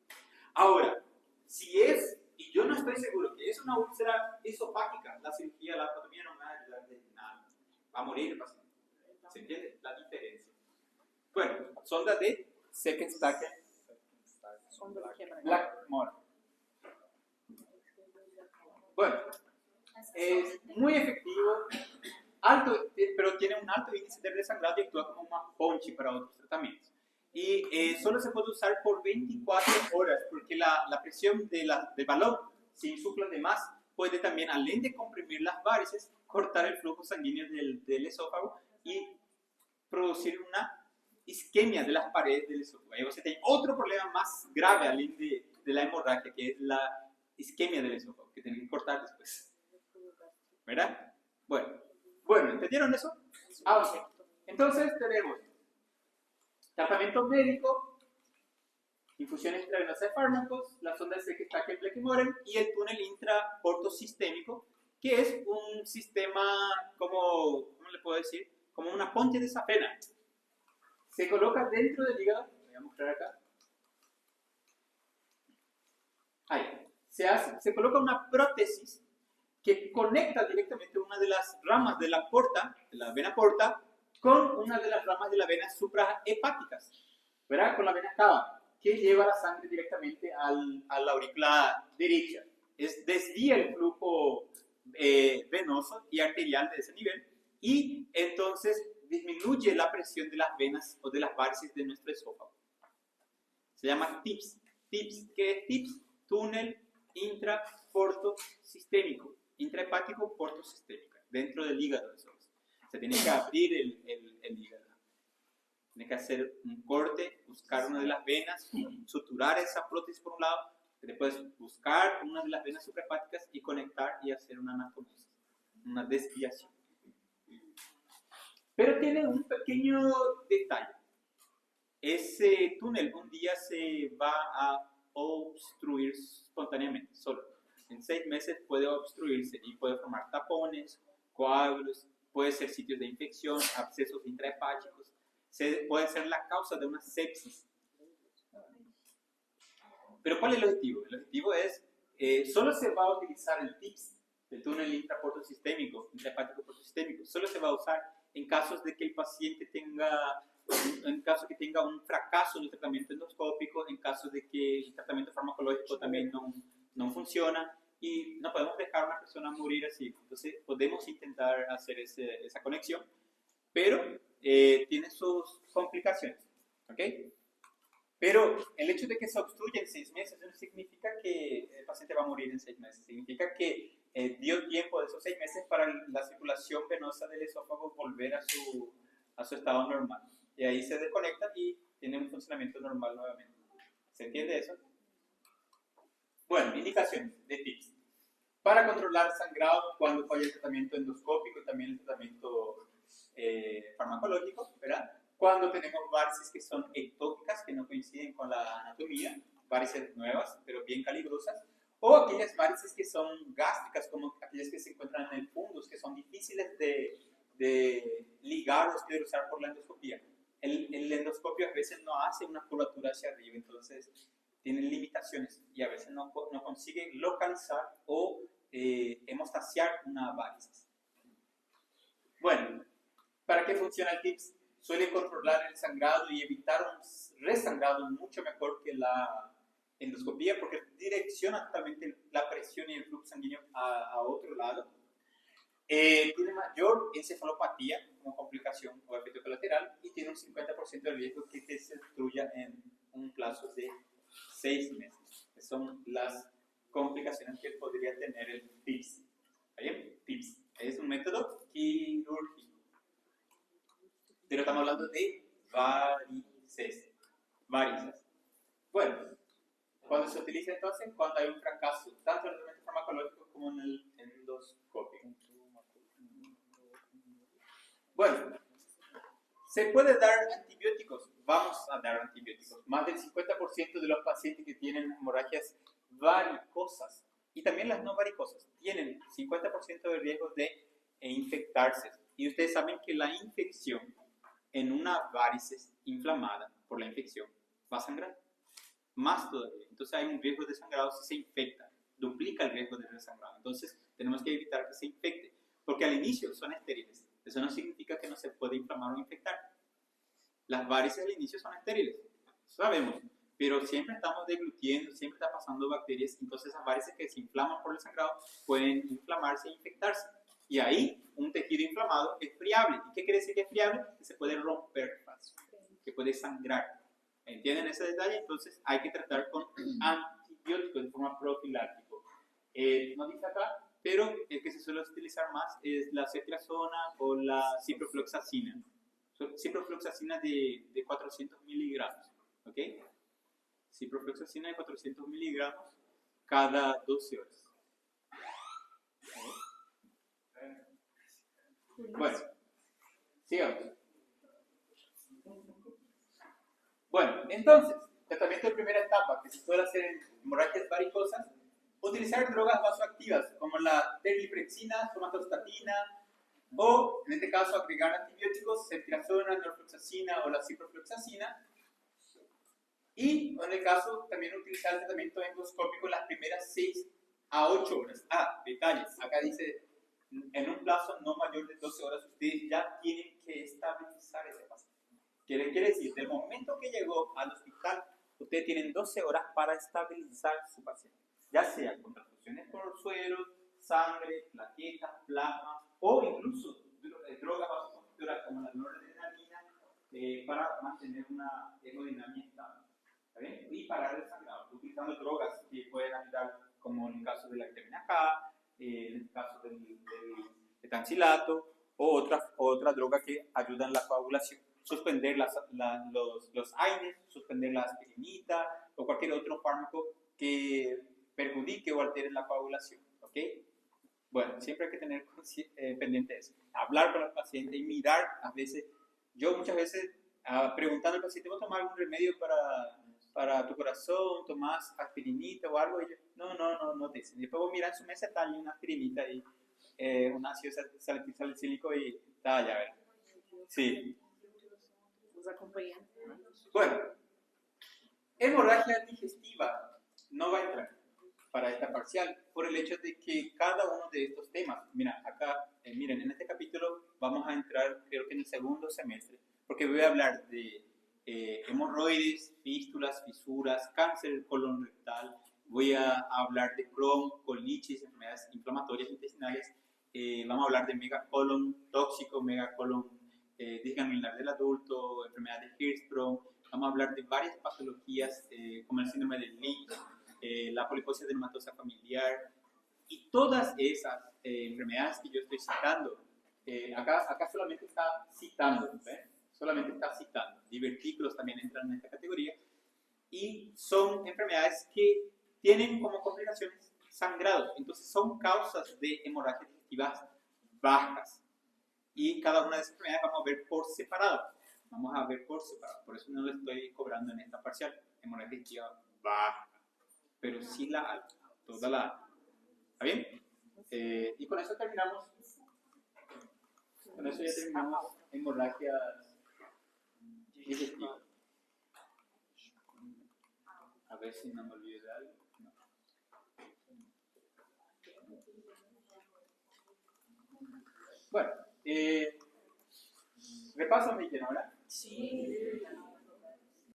Ahora, si es, y yo no estoy seguro que es una úlcera esofágica, la cirugía, la laparotomía no me va a ayudar de nada. Va a morir el paciente. ¿Se entiende la diferencia? Bueno, sonda de Sekenstaken Blackmore. Bueno, es muy efectivo, alto, pero tiene un alto índice de desangrado y actúa como una ponche para otros tratamientos. Y solo se puede usar por 24 horas, porque la presión del balón, si insufla de más, puede también, além de comprimir las varices, cortar el flujo sanguíneo del esófago y producir una isquemia de las paredes del esófago. Ahí usted tiene otro problema más grave, além de la hemorragia, que es la isquemia del esófago, que tienen que cortar después. ¿Verdad? Bueno, ¿entendieron eso? Ok. Entonces tenemos tratamiento médico, infusiones intravenosa de fármacos, la sonda de Sekenstaken-Blackmore y el túnel intraportosistémico, que es un sistema como, ¿cómo le puedo decir? Como una ponche de safena. Se coloca dentro del hígado, voy a mostrar acá. Ahí. Se coloca una prótesis que conecta directamente una de las ramas de la porta, de la vena porta, con una de las ramas de la vena suprahepáticas, ¿verdad? Con la vena cava, que lleva la sangre directamente a la aurícula derecha. Desvía el flujo venoso y arterial de ese nivel y entonces disminuye la presión de las venas o de las varices de nuestro esófago. Se llama TIPS. ¿TIPS? ¿Qué es TIPS? Túnel intraportosistémico, intrahepático portosistémico, dentro del hígado. Se tiene que abrir el hígado. Tiene que hacer un corte, buscar una de las venas, suturar esa prótesis por un lado, después buscar una de las venas suprahepáticas y conectar y hacer una anastomosis, una desviación. Pero tiene un pequeño detalle. Ese túnel un día se va a obstruir espontáneamente, solo. En 6 meses puede obstruirse y puede formar tapones, coágulos, puede ser sitios de infección, abscesos intrahepáticos, puede ser la causa de una sepsis. Pero ¿cuál es el objetivo? El objetivo es, solo se va a utilizar el TIPS, el túnel intraportosistémico, intrahepático portosistémico, solo se va a usar en casos de que el paciente tenga un fracaso en el tratamiento endoscópico, en caso de que el tratamiento farmacológico también no funciona, y no podemos dejar a una persona morir así. Entonces podemos intentar hacer esa conexión, pero tiene sus complicaciones, ¿ok? Pero el hecho de que se obstruya en 6 meses no significa que el paciente va a morir en 6 meses, significa que dio tiempo de esos 6 meses para la circulación venosa del esófago volver a su estado normal. Y ahí se desconecta y tiene un funcionamiento normal nuevamente. ¿Se entiende eso? Bueno, indicaciones de tips. Para controlar sangrado cuando falla el tratamiento endoscópico y también el tratamiento farmacológico, ¿verdad? Cuando tenemos varices que son ectópicas, que no coinciden con la anatomía, varices nuevas, pero bien calibrosas, o aquellas varices que son gástricas, como aquellas que se encuentran en el fundus, que son difíciles de ligar o esclerosar por la endoscopía. El endoscopio a veces no hace una curvatura hacia arriba, entonces tienen limitaciones y a veces no consiguen localizar o hemostasiar una varices. Bueno, ¿para qué funciona el TIPS? Suele controlar el sangrado y evitar un resangrado mucho mejor que la endoscopía porque direcciona totalmente la presión y el flujo sanguíneo a otro lado. Tiene mayor encefalopatía como complicación o efecto colateral y tiene un 50% de riesgo que se destruya en un plazo de 6 meses. Esas son las complicaciones que podría tener el TIPS. ¿Está bien? TIPS es un método quirúrgico. Pero estamos hablando de varices. Bueno, cuando se utiliza entonces, cuando hay un fracaso, tanto en el tratamiento farmacológico como en el endoscopio. Bueno, ¿se puede dar antibióticos? Vamos a dar antibióticos. Más del 50% de los pacientes que tienen hemorragias varicosas y también las no varicosas tienen 50% de riesgo de infectarse. Y ustedes saben que la infección en una varices inflamada por la infección va a sangrar más todavía. Entonces hay un riesgo de sangrado si se infecta, duplica el riesgo de sangrado. Entonces tenemos que evitar que se infecte, porque al inicio son estériles. Eso no significa que no se puede inflamar o infectar. Las varices al inicio son estériles, sabemos, pero siempre estamos deglutiendo, siempre está pasando bacterias, entonces esas varices que se inflaman por el sangrado pueden inflamarse e infectarse. Y ahí un tejido inflamado es friable. ¿Y qué quiere decir que es friable? Que se puede romper fácil, que puede sangrar. ¿Entienden ese detalle? Entonces hay que tratar con antibióticos de forma profiláctica. No dice acá, pero el que se suele utilizar más es la ceftriaxona o la ciprofloxacina. Ciprofloxacina de 400 miligramos. ¿Ok? Ciprofloxacina de 400 miligramos cada 12 horas. Bueno, sigamos. Bueno, entonces, tratamiento de primera etapa que se suele hacer en hemorragias varicosas, utilizar drogas vasoactivas como la terliprexina, somatostatina o, en este caso, agregar antibióticos, ceftriaxona, norfloxacina o la ciprofloxacina. Y, en el caso, también utilizar el tratamiento endoscópico las primeras 6 a 8 horas. Detalles. Acá dice, en un plazo no mayor de 12 horas, ustedes ya tienen que estabilizar ese paciente. Quiere decir, del momento que llegó al hospital, ustedes tienen 12 horas para estabilizar su paciente. Ya sea con transfusiones por sueros, sangre, plaquetas, plasma o incluso drogas vasoconstrictoras como la noradrenalina para mantener una hemodinamia estable. ¿Está bien? Y parar el sangrado, utilizando drogas que pueden ayudar, como en el caso de la vitamina K, en el caso del etancilato o otra droga que ayuda en la coagulación. Suspender los AINES, suspender la aspirinita o cualquier otro fármaco que perjudique o altere la coagulación. ¿Ok? Bueno, siempre hay que tener pendiente de eso. Hablar con el paciente y mirar, muchas veces preguntando al paciente, ¿vos tomás algún remedio para tu corazón? ¿Tomás aspirinita o algo? Y yo, no te dicen. Después vos mirás en su mesa, está ahí una aspirinita y un ácido salicílico y está allá, ¿verdad? Sí. Os acompañantes. Bueno, hemorragia digestiva no va a entrar para esta parcial por el hecho de que cada uno de estos temas, miren, en este capítulo vamos a entrar creo que en el segundo semestre, porque voy a hablar de hemorroides, fístulas, fisuras, cáncer del colon rectal, Voy a hablar de Crohn, colitis, enfermedades inflamatorias intestinales. Vamos a hablar de megacolon tóxico, megacolon disgranulular del adulto, enfermedad de Hirschsprung. Vamos a hablar de varias patologías como el síndrome de Lynch, la poliposis adenomatosa familiar y todas esas enfermedades que yo estoy citando. Acá solamente está citando, ¿ve? Solamente está citando. Divertículos también entran en esta categoría y son enfermedades que tienen como complicaciones sangrados. Entonces son causas de hemorragias digestivas bajas. Y cada una de esas enfermedades vamos a ver por separado. Vamos a ver por separado. Por eso no le estoy cobrando en esta parcial. Hemorragia digestiva baja. Pero sí la alta. Toda la alta. ¿Está bien? Y con eso terminamos. Con eso ya terminamos hemorragias digestivas. A ver si no me olvido de algo. No. Bueno, repaso mi ahora. Sí.